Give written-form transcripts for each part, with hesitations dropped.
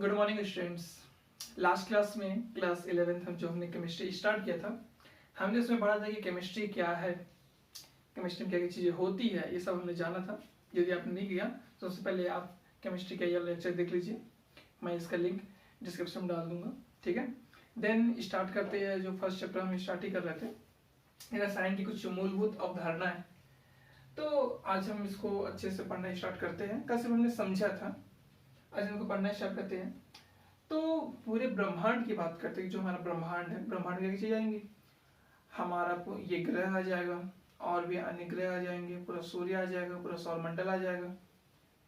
Good morning students. Last class में class 11th हम जो हमने केमिस्ट्री स्टार्ट किया था, हमने उसमें पढ़ा था कि केमिस्ट्री क्या है, केमिस्ट्री में क्या क्या चीज़ें होती है, ये सब हमने जाना था। यदि आपने नहीं किया तो सबसे पहले आप केमिस्ट्री का ये लेक्चर देख लीजिए, मैं इसका लिंक डिस्क्रिप्शन में डाल दूंगा, ठीक है। देन स्टार्ट करते हैं। जो फर्स्ट चैप्टर हम स्टार्ट ही कर रहे थे, रसायन की कुछ मूलभूत अवधारणा है, तो आज हम इसको अच्छे से पढ़ना स्टार्ट करते हैं। कल से हमने समझा था, आज इनको पढ़ना स्टार्ट करते हैं। तो पूरे ब्रह्मांड की बात करते हैं। जो हमारा ब्रह्मांड है, ब्रह्मांड में क्या चीज़ आएंगी, हमारा ये ग्रह आ जाएगा और भी अन्य ग्रह आ जाएंगे, पूरा सूर्य आ जाएगा, पूरा सौरमंडल आ जाएगा।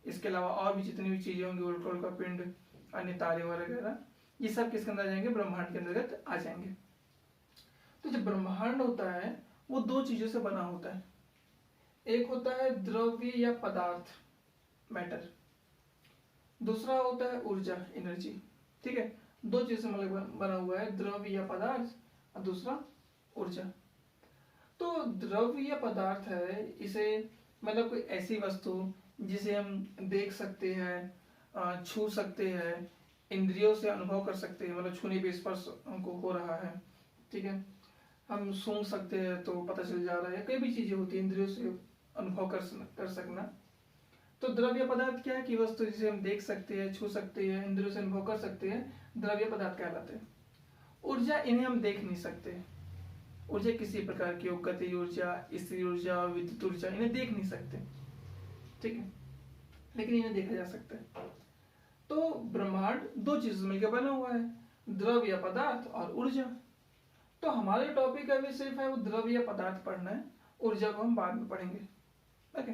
इसके अलावा और भी जितनी भी चीजें होंगी, उल्का का पिंड, अन्य तारे वगैरह, ये सब किसके अंदर आ जाएंगे, ब्रह्मांड के अंतर्गत आ जाएंगे। तो जो ब्रह्मांड होता है वो दो चीजों से बना होता है। एक होता है द्रव्य या पदार्थ, मैटर। दूसरा होता है ऊर्जा, एनर्जी, ठीक है। दो चीजों से मतलब बना हुआ है, द्रव्य या पदार्थ और दूसरा ऊर्जा। तो द्रव्य या पदार्थ है, इसे मतलब कोई ऐसी वस्तु जिसे हम देख सकते हैं, छू सकते हैं, इंद्रियों से अनुभव कर सकते हैं, मतलब छूने पे स्पर्श हमको हो रहा है, ठीक है। हम सूंघ सकते हैं तो पता चल जा रहा है, कई भी चीजें होती है इंद्रियों से अनुभव कर सकना। तो द्रव्य पदार्थ क्या है कि वस्तु जिसे हम देख सकते हैं, छू सकते हैं, इंद्रियों से अनुभव कर सकते हैं, द्रव्य पदार्थ कहलाते हैं। ऊर्जा, इन्हें हम देख नहीं सकते। ऊर्जा किसी प्रकार की हो, गति ऊर्जा, स्थिर ऊर्जा, विद्युत ऊर्जा, इन्हें देख नहीं सकते, ठीक है, लेकिन इन्हें देखा जा सकता है। तो ब्रह्मांड दो चीजों से मिलकर बना हुआ है, द्रव्य या पदार्थ और ऊर्जा। तो हमारा जो टॉपिक अभी सिर्फ है वो द्रव्य या पदार्थ पढ़ना है, ऊर्जा को हम बाद में पढ़ेंगे, ओके।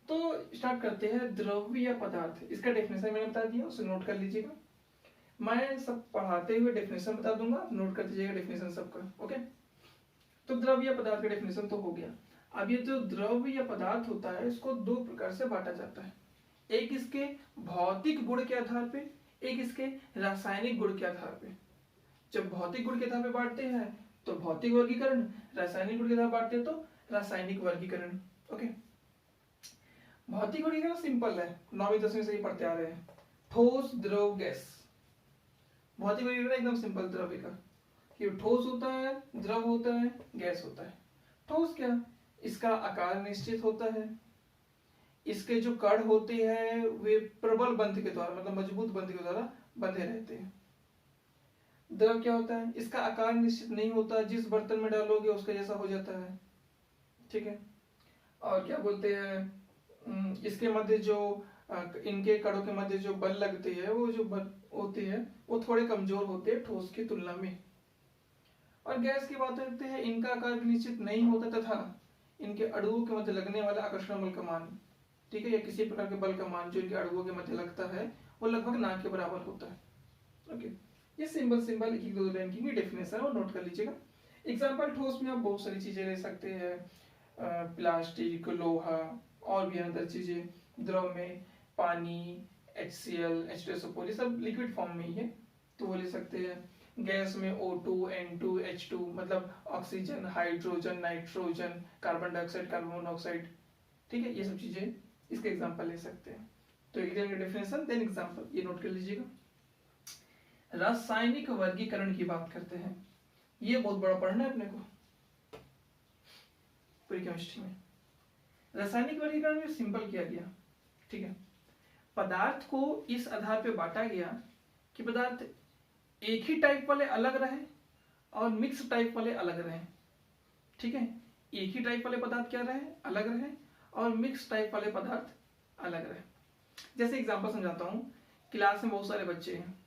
तो स्टार्ट करते हैं, द्रव्य या पदार्थ। इसका डेफिनेशन मैंने बता दिया, उसे नोट कर लीजिएगा। मैं सब पढ़ाते हुए डेफिनेशन बता दूंगा, नोट कर दीजिएगा डेफिनेशन सबका, ओके। तो द्रव्य या पदार्थ का डेफिनेशन तो हो गया। अब ये जो द्रव्य या पदार्थ होता है, इसको दो प्रकार से बांटा जाता है। एक इसके भौतिक गुण के आधार पे, एक इसके रासायनिक गुण के आधार पे। जब भौतिक गुण के आधार पे बांटते हैं तो भौतिक वर्गीकरण, रासायनिक गुण के आधार बांटते हैं तो रासायनिक वर्गीकरण, ओके। भौतिक वर्गीकरण सिंपल है, 9वीं 10वीं से ही पढ़ते आ रहे हैं। ठोस, द्रव, गैस। भौतिक वर्गीकरण एकदम सिंपल द्रव्य का, कि ठोस होता है, द्रव होता है, गैस होता है। ठोस क्या, इसका आकार निश्चित होता है, इसके जो कण होते हैं वे प्रबल बंध के द्वारा, मतलब मजबूत बंध के द्वारा बंधे रहते हैं। द्रव क्या होता है, इसका आकार निश्चित नहीं होता, जिस बर्तन में डालोगे उसका जैसा हो जाता है, ठीक है। और क्या बोलते हैं, इसके मध्य जो इनके कणों के मध्य जो बल लगते हैं, वो जो बल होते हैं वो थोड़े कमजोर होते हैं ठोस की तुलना में। और गैस की बात करते हैं, इनका आकार निश्चित नहीं होता तथा इनके अणुओं के मध्य लगने वाला आकर्षण बल का मान, ठीक है, या किसी प्रकार के बल का मान जो इनके अणुओं के मध्य लगता है वो लगभग ना के बराबर होता है, ओके। ये सिंपल एक दो लाइन की डेफिनेशन है, वो नोट कर लीजिएगा। एग्जांपल, ठोस में आप बहुत सारी चीजें ले सकते हैं, प्लास्टिक, लोहा और भी अंदर चीजें। द्रव में पानी, HCl, H2SO4, ये सब लिक्विड फॉर्म में ही है, तो वो ले सकते हैं। गैस में O2, N2, H2, मतलब oxygen, hydrogen, nitrogen, carbon dioxide, carbon monoxide, ठीक है, ये सब चीजें इसके एग्जांपल ले सकते हैं। तो एक डेफिनेशन देन एग्जांपल, ये नोट कर लीजिएगा। रासायनिक वर्गीकरण की बात करते हैं, ये बहुत बड़ा पढ़ना है अपने को पूरी केमिस्ट्री में। रासायनिक वर्गीकरण में सिंपल किया गया, ठीक है। पदार्थ को इस आधार पे बांटा गया कि पदार्थ एक ही टाइप वाले अलग रहे और मिक्स टाइप वाले अलग रहे, ठीक है। एक ही टाइप वाले पदार्थ क्या रहे, अलग रहे, और मिक्स टाइप वाले पदार्थ अलग रहे। जैसे एग्जांपल समझाता हूँ, क्लास में बहुत सारे बच्चे हैं,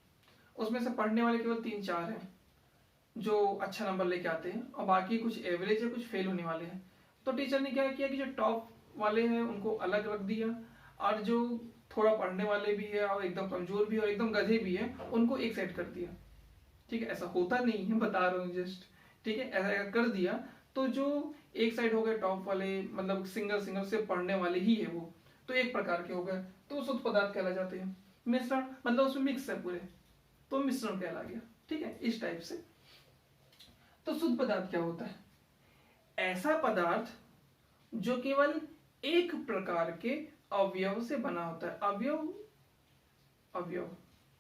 उसमें से पढ़ने वाले केवल 3-4 हैं जो अच्छा नंबर लेके आते हैं, और बाकी कुछ एवरेज है, कुछ फेल होने वाले हैं। तो टीचर ने क्या किया कि जो टॉप वाले हैं उनको अलग रख दिया, और जो थोड़ा पढ़ने वाले भी है और एकदम कमजोर भी है और एकदम गधे भी है उनको एक साइड कर दिया, ठीक है। ऐसा होता नहीं है, बता रहा हूँ जस्ट, ठीक है, ऐसा कर दिया। तो जो एक साइड हो गए टॉप वाले, मतलब सिंगल से पढ़ने वाले ही है वो, तो एक प्रकार के हो गए, तो शुद्ध पदार्थ कहला जाते हैं। मिश्रण मतलब उसमें मिक्स है पूरे, तो मिश्रण कहला गया, ठीक है, इस टाइप से। तो शुद्ध पदार्थ क्या होता है, ऐसा पदार्थ जो केवल एक प्रकार के अवयव से बना होता है। अवयव,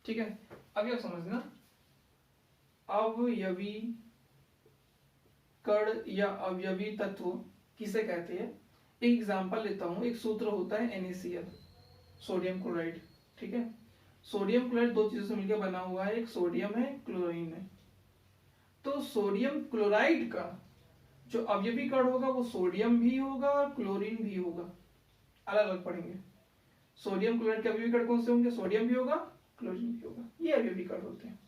ठीक है, अब यह समझना अवयवी कण या अवयवी तत्व किसे कहते हैं। एक एग्जांपल लेता हूं, एक सूत्र होता है NaCl, सोडियम क्लोराइड। ठीक है, सोडियम क्लोराइड दो चीजों से मिलकर बना हुआ है, एक सोडियम है, क्लोरीन है। तो सोडियम क्लोराइड का जो अवयवी कण होगा वो सोडियम भी होगा और क्लोरीन भी होगा, अलग अलग पढ़ेंगे। सोडियम क्लोराइड के अवयवी कण कौन से होंगे, सोडियम भी होगा, क्लोरीन भी होगा, ये अवयवी कण होते हैं।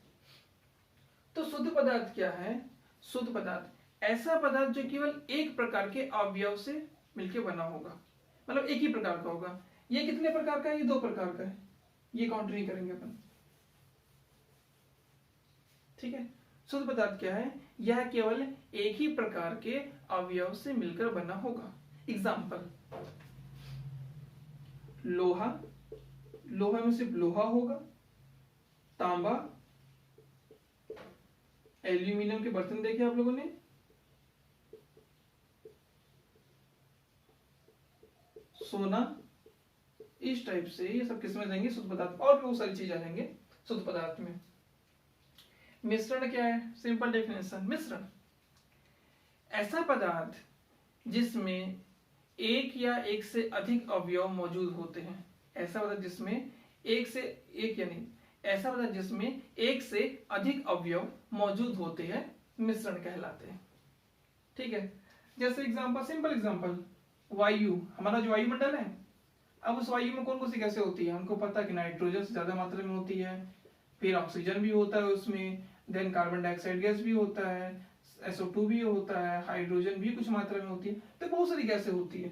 तो शुद्ध पदार्थ क्या है, शुद्ध पदार्थ ऐसा पदार्थ जो केवल एक प्रकार के अवयव से मिलकर बना होगा, मतलब एक ही प्रकार का होगा। ये कितने प्रकार का है, ये दो प्रकार का है, ये काउंट नहीं करेंगे अपन। ठीक है, शुद्ध पदार्थ क्या है, यह केवल एक ही प्रकार के अवयव से मिलकर बना होगा। एग्जाम्पल, लोहा, लोहा में सिर्फ लोहा होगा, तांबा, एल्यूमिनियम के बर्तन देखे आप लोगों ने, सोना, इस टाइप से ये सब किसमें जाएंगे, शुद्ध पदार्थ। और भी बहुत सारी चीज आ जाएंगे शुद्ध पदार्थ में। मिश्रण क्या है, सिंपल डेफिनेशन, मिश्रण ऐसा पदार्थ जिसमें एक या एक से अधिक अवयव मौजूद होते हैं। ऐसा पदार्थ जिसमें एक से एक, यानी ऐसा पदार्थ जिसमें एक से अधिक अवयव मौजूद होते हैं मिश्रण कहलाते हैं। ठीक है, जैसे एग्जांपल, सिंपल एग्जांपल, वायु, हमारा जो वायुमंडल है, अब उस वायु में कौन कौन सी गैसें होती है, हमको पता है कि नाइट्रोजन से ज्यादा मात्रा में होती है, फिर ऑक्सीजन भी होता है उसमें, देन कार्बन डाइऑक्साइड गैस भी होता है, SO2 भी होता है, हाइड्रोजन भी कुछ मात्रा में होती है, तो बहुत सारी गैसें होती है।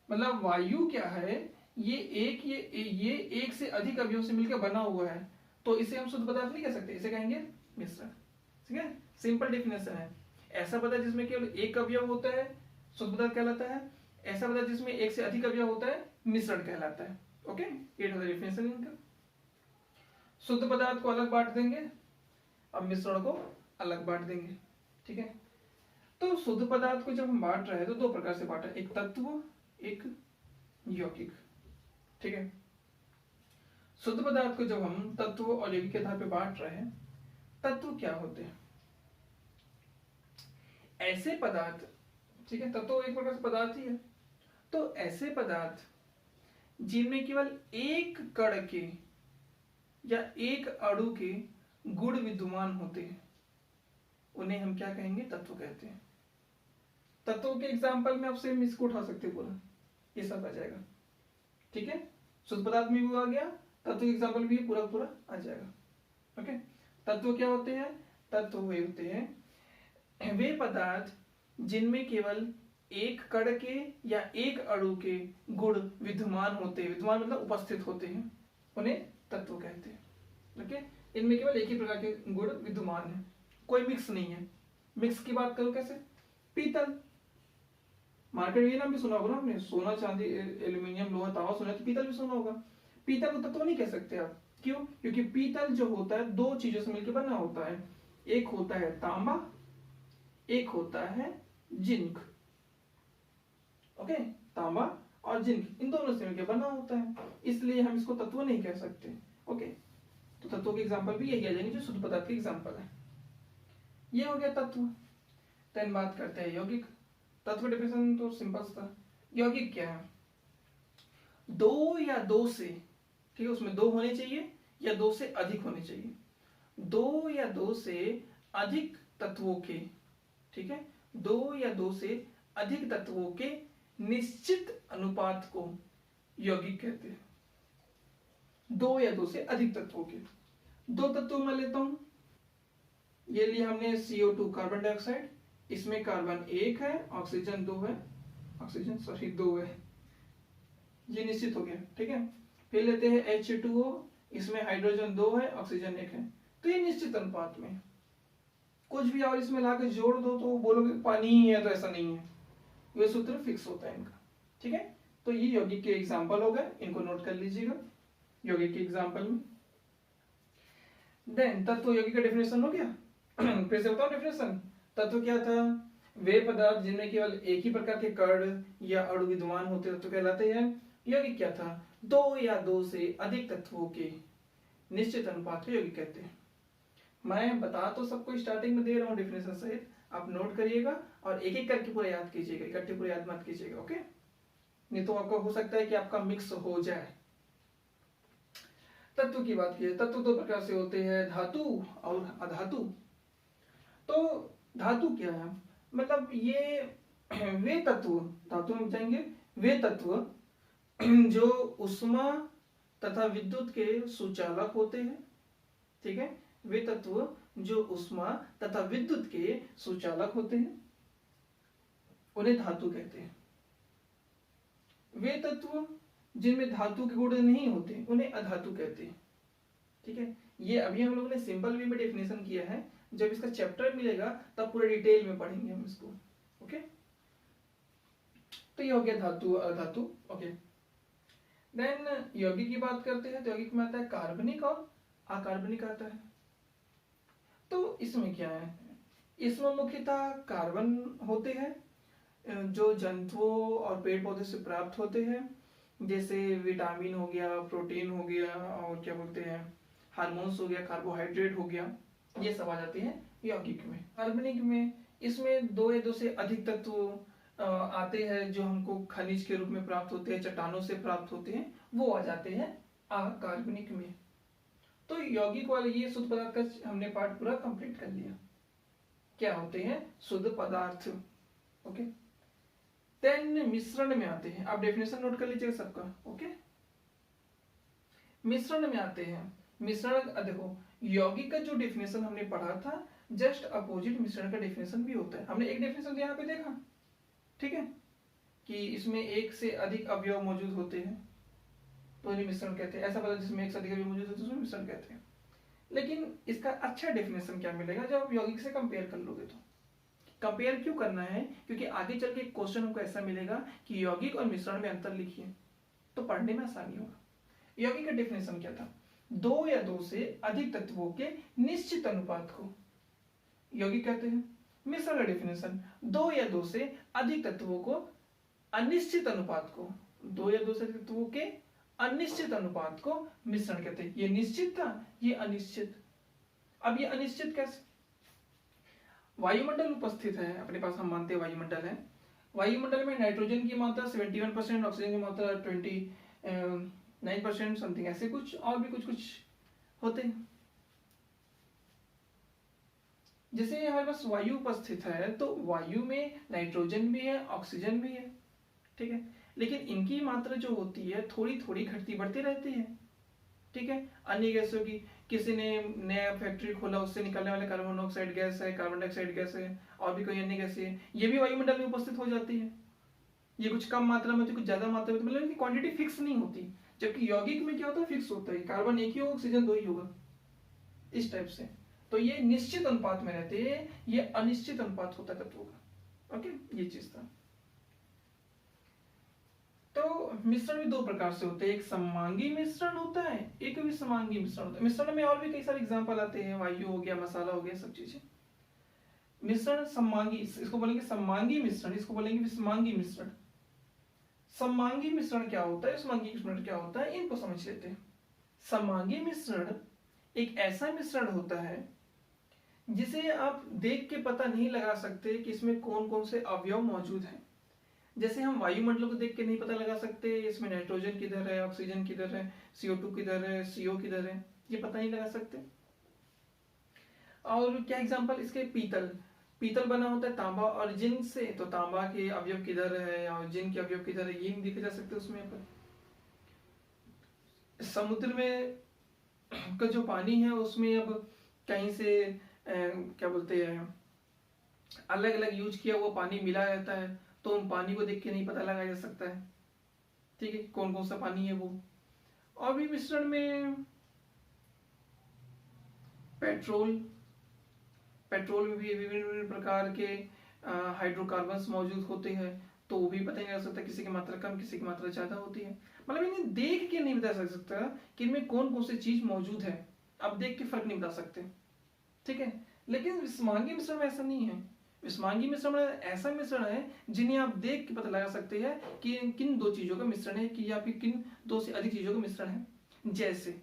मतलब वायु क्या है, ये एक से अधिक अवयव से मिलकर बना हुआ है, तो इसे हम शुद्ध पदार्थ नहीं कह सकते, इसे कहेंगे मिश्रण। ठीक है, सिंपल डेफिनेशन है। ऐसा पदार्थ जिसमें केवल एक अवयव होता है शुद्ध पदार्थ कहलाता है, ऐसा पदार्थ जिसमें एक से अधिक अवयव होता है मिश्रण कहलाता है। ओके, ये डेफिनेशन इनका। शुद्ध पदार्थ को अलग बांट देंगे, अब मिश्रण को अलग बांट देंगे। ठीक है, तो शुद्ध पदार्थ को जब हम बांट रहे हैं तो दो प्रकार से बांटा, एक तत्व, एक यौगिक। ठीक है, शुद्ध पदार्थ को जब हम तत्व और यौगिक के आधार पर बांट रहे हैं, तत्व क्या होते हैं, ऐसे पदार्थ, ठीक है, तत्व एक प्रकार से पदार्थ ही है, तो ऐसे पदार्थ जिनमें केवल एक कण के या एक अणु के गुण विद्यमान होते हैं उन्हें हम क्या कहेंगे, तत्व कहते हैं। तत्वों के एग्जांपल में आप सेम इसको उठा सकते हो, पूरा ये सब आ जाएगा। ठीक है, शुद्ध पदार्थ में भी आ गया, तत्व के एग्जांपल भी पूरा पूरा आ जाएगा। ओके, तत्व क्या होते हैं, तत्व वे होते हैं वे पदार्थ जिनमें केवल एक कण के या एक अणु के गुण विद्यमान होते हैं, विद्यमान मतलब उपस्थित होते हैं, उन्हें तत्व कहते हैं। ओके, इनमें केवल एक ही प्रकार के गुण विद्यमान है, कोई मिक्स नहीं है। मिक्स की बात करो कैसे, पीतल, मार्केट में ये नाम भी सुना होगा ना आपने, सोना, चांदी, एल्यूमिनियम, लोहा, तांबा सुना, तो पीतल भी सुना होगा। पीतल को तत्व नहीं कह सकते आप, क्यों, क्योंकि पीतल जो होता है दो चीजों से मिलकर बना होता है, एक होता है तांबा, एक होता है जिंक। ओके, तांबा और जिंक इन दोनों से मिलकर बना होता है, इसलिए हम इसको तत्व नहीं कह सकते। ओके, तो तत्वों के एग्जांपल भी यही आ जाएंगे जो शुद्ध पदार्थ के एग्जांपल है। ये हो गया तत्व। देन बात करते हैं यौगिक। तत्व डेफिनेशन तो सिंपल था। यौगिक क्या है, दो या दो से, ठीक है, उसमें दो होने चाहिए या दो से अधिक होने चाहिए, दो या दो से अधिक तत्वों के, ठीक है, दो या दो से अधिक तत्वों के निश्चित अनुपात को यौगिक कहते हैं। दो या दो से अधिक तत्वों के, दो तत्व मैं लेता हूं, ये लिया हमने CO2 कार्बन डाइऑक्साइड, इसमें कार्बन एक है, ऑक्सीजन दो है, ऑक्सीजन सॉरी दो है, ये निश्चित हो गया। ठीक है, फिर लेते हैं H2O, इसमें हाइड्रोजन दो है, ऑक्सीजन एक है, तो ये निश्चित अनुपात में। कुछ भी और इसमें लाकर जोड़ दो तो बोलोगे पानी ही है, तो ऐसा नहीं है, ये सूत्र फिक्स होता है इनका। ठीक है, तो ये यौगिक के एग्जांपल हो गए, इनको नोट कर लीजिएगा यौगिक के एग्जांपल में। देन तत्व यौगिक का डेफिनेशन हो गया। फिर से बताओ डेफिनेशन, तत्व क्या था, वे पदार्थ जिनमें केवल एक ही प्रकार के कण या अणु विद्यमान होते तत्व कहलाते हैं। यौगिक क्या था, दो या दो से अधिक तत्वों के निश्चित अनुपात को यौगिक कहते हैं। मैं बता तो सबको स्टार्टिंग में दे रहा हूँ डेफिनेशन सहित, आप नोट करिएगा और एक एक करके पूरा याद कीजिएगा, इकट्ठे पूरा याद मत कीजिएगा, ओके। नहीं तो आपको हो सकता है कि आपका मिक्स हो जाए। तत्व की बात की, तत्व दो प्रकार से होते हैं, धातु और अधातु। तो धातु क्या है, मतलब ये वे तत्व, धातु में जाएंगे, वे तत्व जो उष्मा तथा विद्युत के सुचालक होते हैं, ठीक है। वे तत्व जो उष्मा तथा विद्युत के सुचालक होते हैं उन्हें धातु कहते हैं। वे तत्व जिनमें धातु के गुण नहीं होते उन्हें अधातु कहते हैं, ठीक है। ये अभी हम लोगों ने सिंपल वे में डेफिनेशन किया है, जब इसका चैप्टर मिलेगा तब पूरे डिटेल में पढ़ेंगे हम इसको, ओके। तो ये हो गया धातु अधातु, ओके। देन यौगिक की बात करते हैं, तो यौगिक में आता है कार्बनिक और अकार्बनिक आता है। तो इसमें क्या है, इसमें मुख्यतः कार्बन होते हैं जो जंतुओं और पेड़ पौधे से प्राप्त होते हैं, जैसे विटामिन हो गया, प्रोटीन हो गया, और क्या बोलते हैं हार्मोन्स हो गया, कार्बोहाइड्रेट हो गया, ये सब आ जाते हैं यौगिक में। कार्बनिक में इसमें दो या दो से अधिक तत्व आते हैं जो हमको खनिज के रूप में प्राप्त होते हैं, चट्टानों से प्राप्त होते हैं, वो आ जाते हैं अकार्बनिक में। तो यौगिक वाले ये शुद्ध पदार्थ का हमने पार्ट पूरा कंप्लीट कर लिया, क्या होते हैं शुद्ध पदार्थ, ओके। देन मिश्रण में आते हैं, आप डेफिनेशन नोट कर लीजिएगा सबका, ओके। मिश्रण में आते हैं, मिश्रण देखो यौगिक का जो डेफिनेशन हमने पढ़ा था जस्ट अपोजिट मिश्रण का डेफिनेशन भी होता है। हमने एक डेफिनेशन यहाँ पे देखा, ठीक है, कि इसमें एक से अधिक अवयव मौजूद होते हैं तो इन्हें मिश्रण कहते हैं। ऐसा पता जिसमें एक से अधिक अवयव मौजूद होते हैं उसमें मिश्रण कहते हैं। लेकिन इसका अच्छा डेफिनेशन क्या मिलेगा जब आप यौगिक से कंपेयर कर लोगे। तो कंपेयर क्यों करना है, क्योंकि आगे चल के एक क्वेश्चन हमको ऐसा मिलेगा कि यौगिक और मिश्रण में अंतर लिखिए, तो पढ़ने में आसानी होगा। यौगिक का डेफिनेशन क्या था, दो या दो से अधिक तत्वों के निश्चित अनुपात को यौगिक कहते हैं। मिश्रण का डेफिनेशन दो या दो से अधिक तत्वों को अनिश्चित अनुपात को, दो या दो से अधिक तत्वों के अनिश्चित अनुपात को मिश्रण कहते हैं। ये निश्चित था, ये अनिश्चित। अब ये अनिश्चित कैसे, वायुमंडल उपस्थित है अपने पास, हम मानते हैं वायुमंडल है, वायुमंडल में नाइट्रोजन की मात्रा 71%, ऑक्सीजन की मात्रा 29% समथिंग, ऐसे कुछ और भी कुछ कुछ होते हैं। जैसे हमारे पास वायु उपस्थित है तो वायु में नाइट्रोजन भी है, ऑक्सीजन भी है, ठीक है, लेकिन इनकी मात्रा जो होती है थोड़ी थोड़ी घटती बढ़ती रहती है, ठीक है। अन्य गैसों की, किसी ने नया फैक्ट्री खोला, उससे निकलने वाले कार्बन मोनोऑक्साइड गैस है, कार्बन डाइऑक्साइड गैस है, और भी कोई अन्य गैस है, ये भी वायुमंडल में उपस्थित हो जाती है। ये कुछ कम मात्रा में होती है, कुछ ज्यादा मात्रा में, मतलब इनकी क्वांटिटी फिक्स नहीं होती। जबकि यौगिक में क्या होता है, फिक्स होता है, कार्बन एक ही होगा, ऑक्सीजन दो ही होगा, इस टाइप से। तो ये निश्चित अनुपात में रहते हैं, ये अनिश्चित अनुपात होता है तत्वों का, ओके, ये चीज था। तो मिश्रण भी दो प्रकार से होते हैं, एक समांगी मिश्रण होता है, एक विषमांगी मिश्रण होता है। मिश्रण में और भी कई सारे एग्जांपल आते हैं, वायु हो गया, मसाला हो गया, सब चीजें। मिश्रण समांगी, इसको बोलेंगे समांगी मिश्रण, इसको बोलेंगे विषमांगी मिश्रण। समांगी मिश्रण क्या होता है, विषमांगी मिश्रण क्या होता है, इनको समझ लेते हैं। समांगी मिश्रण एक ऐसा मिश्रण होता है जिसे आप देख के पता नहीं लगा सकते कि इसमें कौन कौन से अवयव मौजूद हैं। जैसे हम वायुमंडल को देख के नहीं पता लगा सकते इसमें नाइट्रोजन किधर है, ऑक्सीजन किधर है, CO2 किधर है, CO किधर है, ये पता नहीं लगा सकते। और क्या एग्जांपल इसके, पीतल, पीतल बना होता है तांबा और जिंक से, तो तांबा के अवयव किधर है और जिंक के अवयव किधर है, ये नहीं देखे जा सकते उसमें। पर समुद्र में का जो पानी है उसमें अब कहीं से क्या बोलते हैं अलग अलग यूज किया हुआ पानी मिला रहता है, तो उन पानी को देख के नहीं पता लगाया जा सकता है, ठीक है, कौन कौन सा पानी है वो। और भी मिश्रण में पेट्रोल, पेट्रोल में भी विभिन्न प्रकार के हाइड्रोकार्बन्स मौजूद होते हैं, तो वो भी पता नहीं लग सकता, किसी की मात्रा कम, किसी की मात्रा ज्यादा होती है। मतलब इन्हें देख के नहीं बता सकता कि इनमें कौन कौन सी चीज मौजूद है, अब देख के फर्क नहीं बता सकते, ठीक है। लेकिन विषमांगी मिश्रण में ऐसा नहीं है। विषमांगी मिश्रण ऐसा मिश्रण है जिन्हें आप देख के पता लगा सकते हैं कि किन दो चीजों का मिश्रण है, कि या फिर किन दो से अधिक चीजों का मिश्रण है। जैसे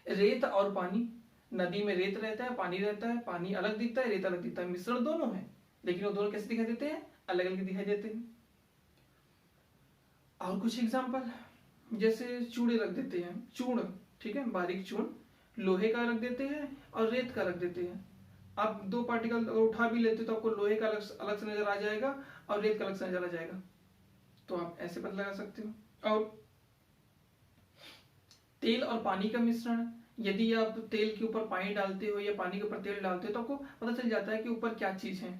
रेत और पानी, नदी में रेत रहता है, पानी रहता है, पानी अलग दिखता है, रेत अलग दिखता है, मिश्रण दोनों है, लेकिन वो दोनों कैसे दिखाई देते हैं? अलग अलग दिखाई देते हैं। और कुछ एग्जाम्पल, जैसे चूड़े रख देते हैं, चूर्ण, ठीक है, बारीक चूर्ण लोहे का रख देते हैं और रेत का रख देते हैं। आप दो पार्टिकल उठा भी लेते तो आपको लोहे का अलग से नजर आ जाएगा और रेत का अलग से नजर आ जाएगा, तो आप ऐसे पता लगा सकते हो। और तेल और पानी का मिश्रण, यदि आप तेल के ऊपर पानी डालते हो या पानी के ऊपर तेल डालते हो तो आपको पता चल जाता है कि ऊपर क्या चीज है।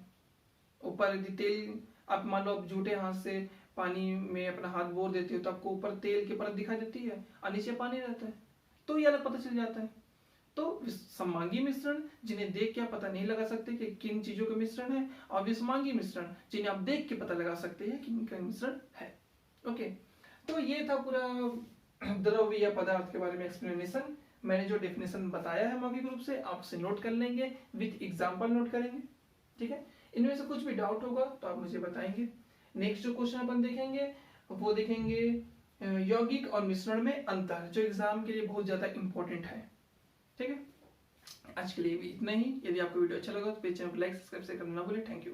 ऊपर यदि तेल, आप मान लो आप झूठे हाथ से पानी में अपना हाथ बोर देते हो तो आपको ऊपर तेल की परत दिखाई देती है और नीचे पानी रहता है, तो ये अलग पता चल जाता है। तो समांगी मिश्रण जिन्हें देख के आप पता नहीं लगा सकते कि किन चीजों का मिश्रण है, और विषमांगी मिश्रण जिन्हें आप देख के पता लगा सकते हैं कि इनका मिश्रण है। ओके, तो ये था पूरा द्रव्य या पदार्थ के बारे में एक्सप्लेनेशन। मैंने जो डेफिनेशन बताया है मौखिक रूप से आप उसे नोट कर लेंगे, विद एग्जाम्पल नोट करेंगे, ठीक है। इनमें से कुछ भी डाउट होगा तो आप मुझे बताएंगे। नेक्स्ट जो क्वेश्चन अपन देखेंगे वो देखेंगे यौगिक और मिश्रण में अंतर, जो एग्जाम के लिए बहुत ज्यादा इंपॉर्टेंट है, ठीक है। आज के लिए भी इतना ही। यदि आपको वीडियो अच्छा लगा तो चैनल को लाइक सब्सक्राइब करना ना भूलें। Thank you.